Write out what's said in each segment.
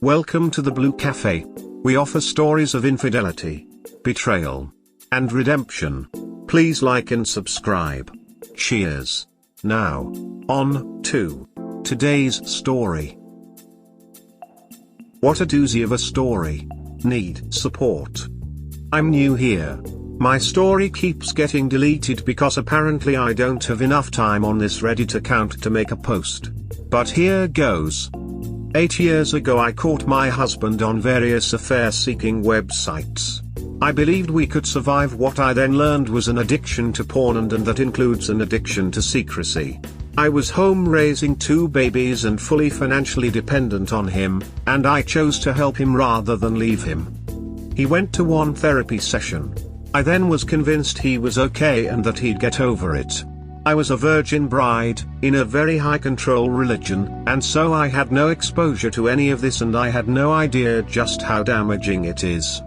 Welcome to the Blue Cafe. We offer stories of infidelity, betrayal, and redemption. Please like and subscribe. Cheers. Now, on to today's story. What a doozy of a story. Need support. I'm new here. My story keeps getting deleted because apparently I don't have enough time on this Reddit account to make a post. But here goes. 8 years ago I caught my husband on various affair-seeking websites. I believed we could survive what I then learned was an addiction to porn, and that includes an addiction to secrecy. I was home raising 2 babies and fully financially dependent on him, and I chose to help him rather than leave him. He went to one therapy session. I then was convinced he was okay and that he'd get over it. I was a virgin bride, in a very high control religion, and so I had no exposure to any of this, and I had no idea just how damaging it is.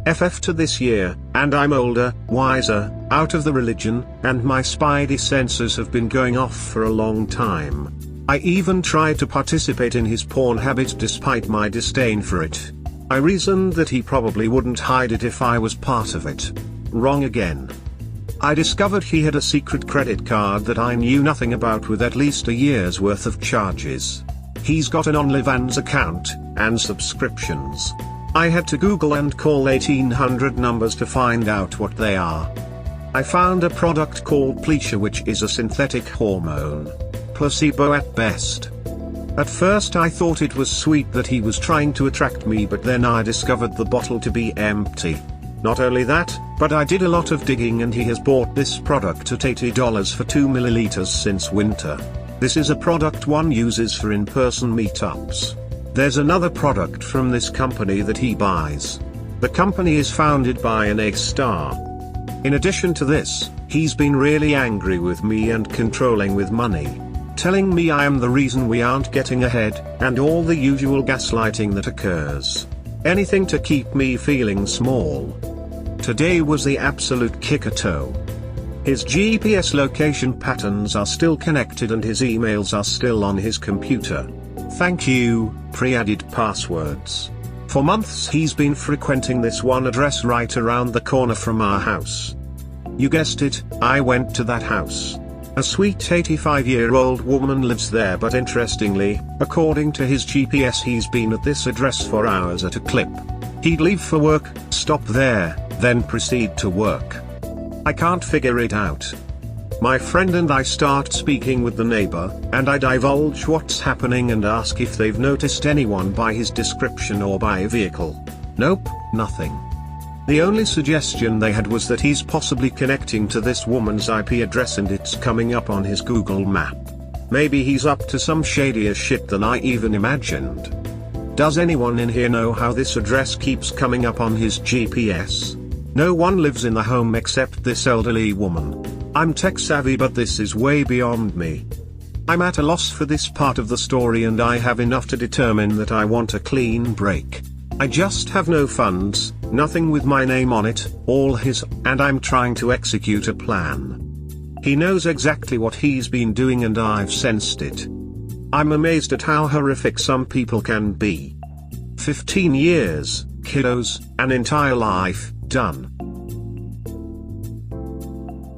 FF to this year, and I'm older, wiser, out of the religion, and my spidey senses have been going off for a long time. I even tried to participate in his porn habit despite my disdain for it. I reasoned that he probably wouldn't hide it if I was part of it. Wrong again. I discovered he had a secret credit card that I knew nothing about with at least a year's worth of charges. He's got an OnlyFans account, and subscriptions. I had to Google and call 1800 numbers to find out what they are. I found a product called Pleasure, which is a synthetic hormone. Placebo at best. At first I thought it was sweet that he was trying to attract me, but then I discovered the bottle to be empty. Not only that, but I did a lot of digging and he has bought this product at $80 for 2 milliliters since winter. This is a product one uses for in-person meetups. There's another product from this company that he buys. The company is founded by an A-star. In addition to this, he's been really angry with me and controlling with money. Telling me I am the reason we aren't getting ahead, and all the usual gaslighting that occurs. Anything to keep me feeling small. Today was the absolute kick-a-toe. His GPS location patterns are still connected and his emails are still on his computer. Thank you, pre-added passwords. For months he's been frequenting this one address right around the corner from our house. You guessed it, I went to that house. A sweet 85-year-old woman lives there, but interestingly, according to his GPS, he's been at this address for hours at a clip. He'd leave for work, stop there, then proceed to work. I can't figure it out. My friend and I start speaking with the neighbor, and I divulge what's happening and ask if they've noticed anyone by his description or by a vehicle. Nope, nothing. The only suggestion they had was that he's possibly connecting to this woman's IP address and it's coming up on his Google map. Maybe he's up to some shadier shit than I even imagined. Does anyone in here know how this address keeps coming up on his GPS? No one lives in the home except this elderly woman. I'm tech savvy, but this is way beyond me. I'm at a loss for this part of the story, and I have enough to determine that I want a clean break. I just have no funds, nothing with my name on it, all his, and I'm trying to execute a plan. He knows exactly what he's been doing and I've sensed it. I'm amazed at how horrific some people can be. 15 years, kiddos, an entire life, done.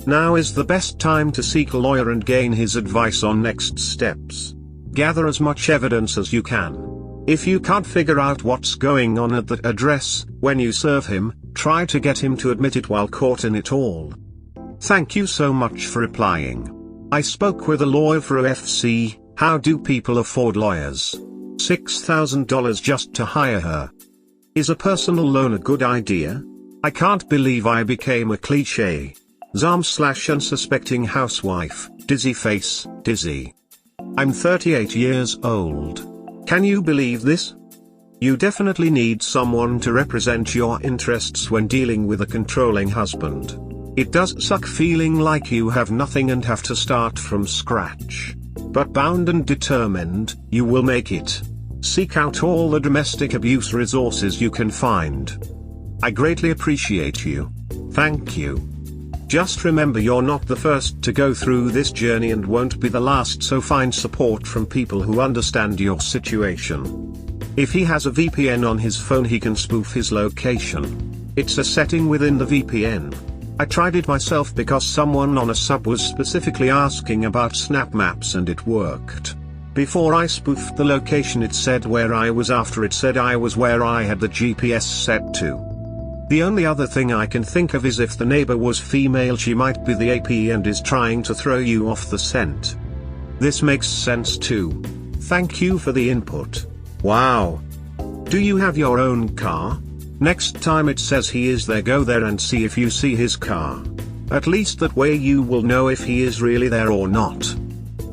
Now is the best time to seek a lawyer and gain his advice on next steps. Gather as much evidence as you can. If you can't figure out what's going on at that address, when you serve him, try to get him to admit it while caught in it all. Thank you so much for replying. I spoke with a lawyer for OFC. How do people afford lawyers? $6,000 just to hire her. Is a personal loan a good idea? I can't believe I became a cliché. /unsuspecting housewife, dizzy face, dizzy. I'm 38 years old. Can you believe this? You definitely need someone to represent your interests when dealing with a controlling husband. It does suck feeling like you have nothing and have to start from scratch. But bound and determined, you will make it. Seek out all the domestic abuse resources you can find. I greatly appreciate you. Thank you. Just remember, you're not the first to go through this journey and won't be the last, so find support from people who understand your situation. If he has a VPN on his phone, he can spoof his location. It's a setting within the VPN. I tried it myself because someone on a sub was specifically asking about snap maps and it worked. Before I spoofed the location, it said where I was. After it said I was where I had the GPS set to. The only other thing I can think of is if the neighbor was female, she might be the AP and is trying to throw you off the scent. This makes sense too. Thank you for the input. Wow. Do you have your own car? Next time it says he is there, go there and see if you see his car. At least that way you will know if he is really there or not.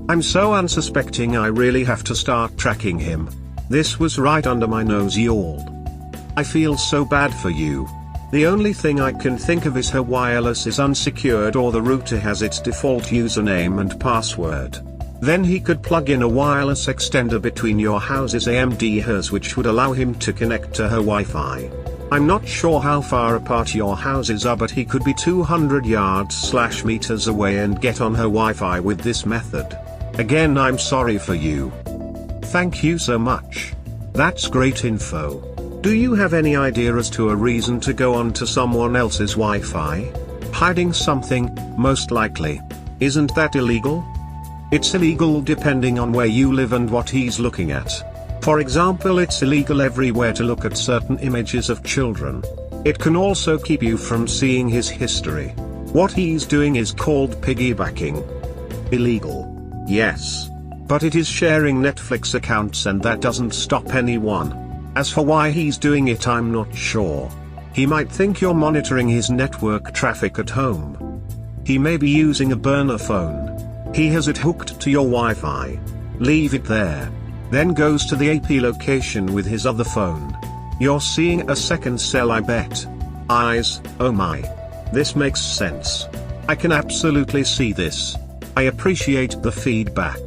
I'm so unsuspecting, I really have to start tracking him. This was right under my nose, y'all. I feel so bad for you. The only thing I can think of is her wireless is unsecured or the router has its default username and password. Then he could plug in a wireless extender between your houses and hers, which would allow him to connect to her Wi-Fi. I'm not sure how far apart your houses are, but he could be 200 yards/meters away and get on her Wi-Fi with this method. Again, I'm sorry for you. Thank you so much. That's great info. Do you have any idea as to a reason to go on to someone else's Wi-Fi? Hiding something, most likely. Isn't that illegal? It's illegal depending on where you live and what he's looking at. For example, it's illegal everywhere to look at certain images of children. It can also keep you from seeing his history. What he's doing is called piggybacking. Illegal. Yes. But it is sharing Netflix accounts and that doesn't stop anyone. As for why he's doing it, I'm not sure. He might think you're monitoring his network traffic at home. He may be using a burner phone. He has it hooked to your Wi-Fi. Leave it there. Then goes to the AP location with his other phone. You're seeing a second cell, I bet. Eyes, oh my. This makes sense. I can absolutely see this. I appreciate the feedback.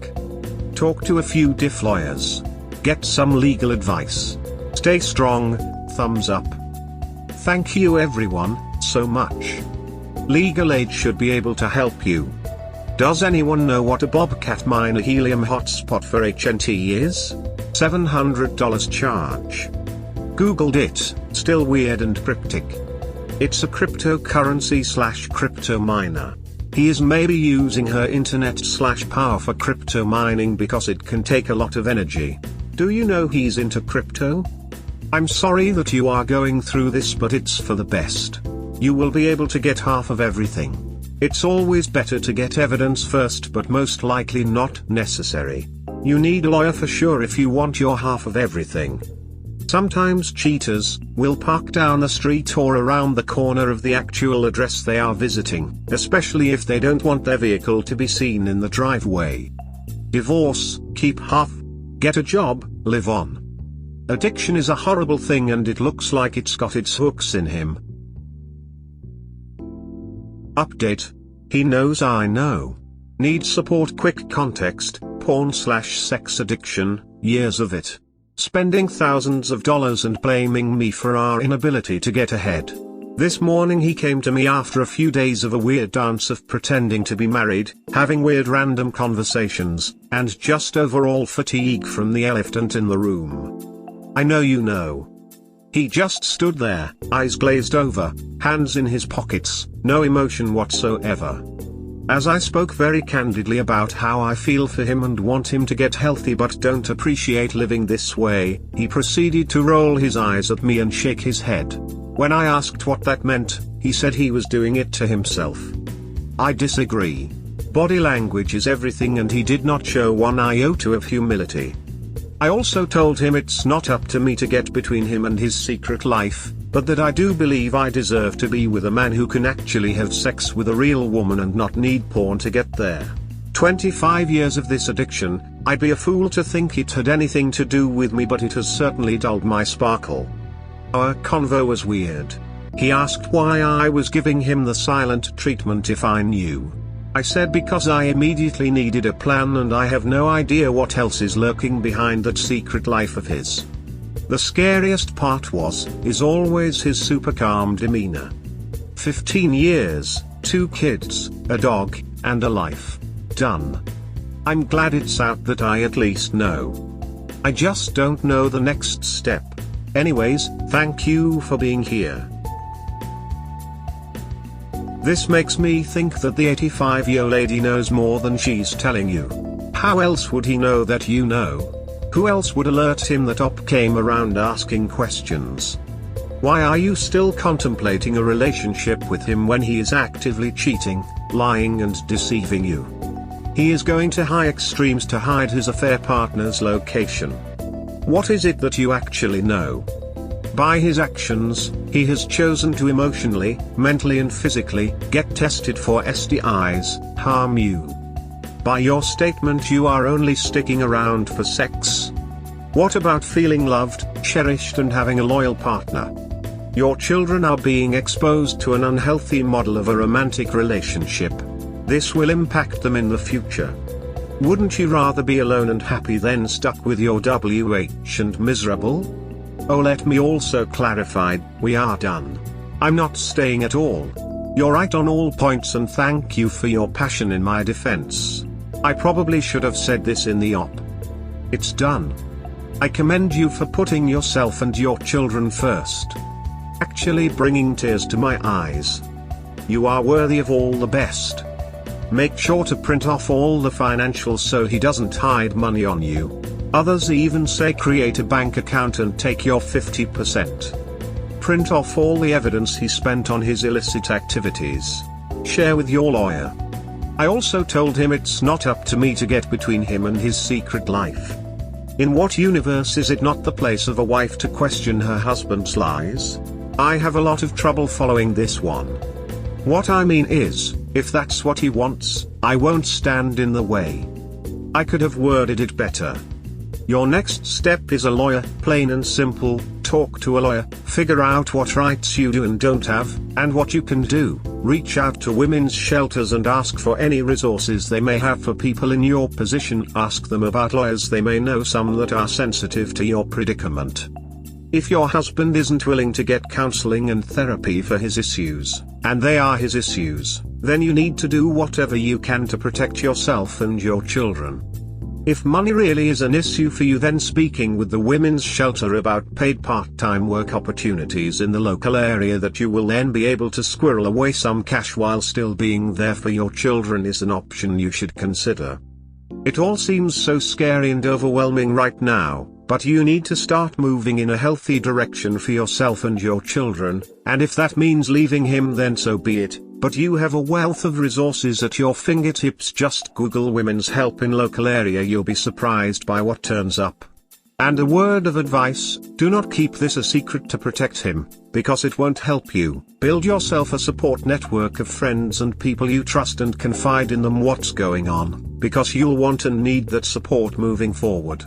Talk to a few diff lawyers. Get some legal advice. Stay strong, thumbs up. Thank you everyone, so much. Legal aid should be able to help you. Does anyone know what a Bobcat Miner helium hotspot for HNT is? $700 charge. Googled it, still weird and cryptic. It's a cryptocurrency/crypto miner. He is maybe using her internet/power for crypto mining because it can take a lot of energy. Do you know he's into crypto? I'm sorry that you are going through this, but it's for the best. You will be able to get half of everything. It's always better to get evidence first, but most likely not necessary. You need a lawyer for sure if you want your half of everything. Sometimes cheaters will park down the street or around the corner of the actual address they are visiting, especially if they don't want their vehicle to be seen in the driveway. Divorce, keep half. Get a job, live on. Addiction is a horrible thing and it looks like it's got its hooks in him. Update. He knows I know. Need support. Quick context, porn/sex addiction, years of it. Spending thousands of dollars and blaming me for our inability to get ahead. This morning he came to me after a few days of a weird dance of pretending to be married, having weird random conversations, and just overall fatigue from the elephant in the room. I know you know. He just stood there, eyes glazed over, hands in his pockets, no emotion whatsoever. As I spoke very candidly about how I feel for him and want him to get healthy but don't appreciate living this way, he proceeded to roll his eyes at me and shake his head. When I asked what that meant, he said he was doing it to himself. I disagree. Body language is everything and he did not show one iota of humility. I also told him it's not up to me to get between him and his secret life, but that I do believe I deserve to be with a man who can actually have sex with a real woman and not need porn to get there. 25 years of this addiction, I'd be a fool to think it had anything to do with me, but it has certainly dulled my sparkle. Our convo was weird. He asked why I was giving him the silent treatment if I knew. I said because I immediately needed a plan and I have no idea what else is lurking behind that secret life of his. The scariest part is always his super calm demeanor. 15 years, 2 kids, a dog, and a life. Done. I'm glad it's out that I at least know. I just don't know the next step. Anyways, thank you for being here. This makes me think that the 85-year-old lady knows more than she's telling you. How else would he know that you know? Who else would alert him that Op came around asking questions? Why are you still contemplating a relationship with him when he is actively cheating, lying and deceiving you? He is going to high extremes to hide his affair partner's location. What is it that you actually know? By his actions, he has chosen to emotionally, mentally and physically get tested for STIs, harm you. By your statement you are only sticking around for sex. What about feeling loved, cherished and having a loyal partner? Your children are being exposed to an unhealthy model of a romantic relationship. This will impact them in the future. Wouldn't you rather be alone and happy than stuck with your WH and miserable? Oh, let me also clarify, we are done. I'm not staying at all. You're right on all points and thank you for your passion in my defense. I probably should have said this in the op. It's done. I commend you for putting yourself and your children first. Actually bringing tears to my eyes. You are worthy of all the best. Make sure to print off all the financials so he doesn't hide money on you. Others even say create a bank account and take your 50%. Print off all the evidence he spent on his illicit activities. Share with your lawyer. I also told him it's not up to me to get between him and his secret life. In what universe is it not the place of a wife to question her husband's lies? I have a lot of trouble following this one. What I mean is, if that's what he wants, I won't stand in the way. I could have worded it better. Your next step is a lawyer, plain and simple. Talk to a lawyer, figure out what rights you do and don't have, and what you can do. Reach out to women's shelters and ask for any resources they may have for people in your position. Ask them about lawyers, they may know some that are sensitive to your predicament. If your husband isn't willing to get counseling and therapy for his issues, and they are his issues, then you need to do whatever you can to protect yourself and your children. If money really is an issue for you, then speaking with the women's shelter about paid part-time work opportunities in the local area that you will then be able to squirrel away some cash while still being there for your children is an option you should consider. It all seems so scary and overwhelming right now, but you need to start moving in a healthy direction for yourself and your children, and if that means leaving him then so be it. But you have a wealth of resources at your fingertips. Just Google women's help in local area, you'll be surprised by what turns up. And a word of advice, do not keep this a secret to protect him, because it won't help you. Build yourself a support network of friends and people you trust and confide in them what's going on, because you'll want and need that support moving forward.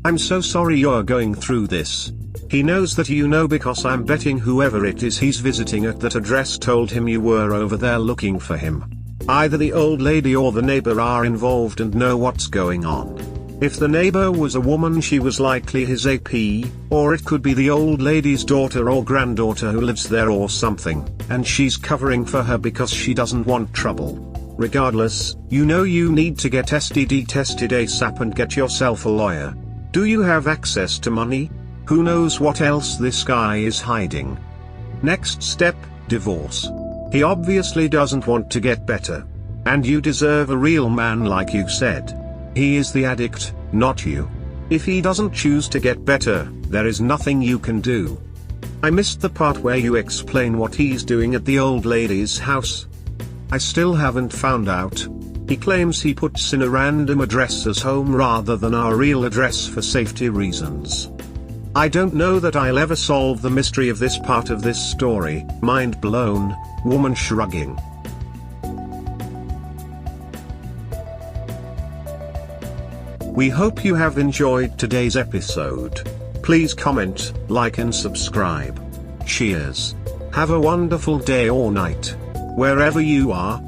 I'm so sorry you're going through this. He knows that you know, because I'm betting whoever it is he's visiting at that address told him you were over there looking for him. Either the old lady or the neighbor are involved and know what's going on. If the neighbor was a woman, she was likely his AP, or it could be the old lady's daughter or granddaughter who lives there or something, and she's covering for her because she doesn't want trouble. Regardless, you know you need to get STD tested ASAP and get yourself a lawyer. Do you have access to money? Who knows what else this guy is hiding? Next step, divorce. He obviously doesn't want to get better. And you deserve a real man, like you said. He is the addict, not you. If he doesn't choose to get better, there is nothing you can do. I missed the part where you explain what he's doing at the old lady's house. I still haven't found out. He claims he puts in a random address as home rather than our real address for safety reasons. I don't know that I'll ever solve the mystery of this part of this story. Mind blown, woman shrugging. We hope you have enjoyed today's episode. Please comment, like and subscribe. Cheers. Have a wonderful day or night, wherever you are.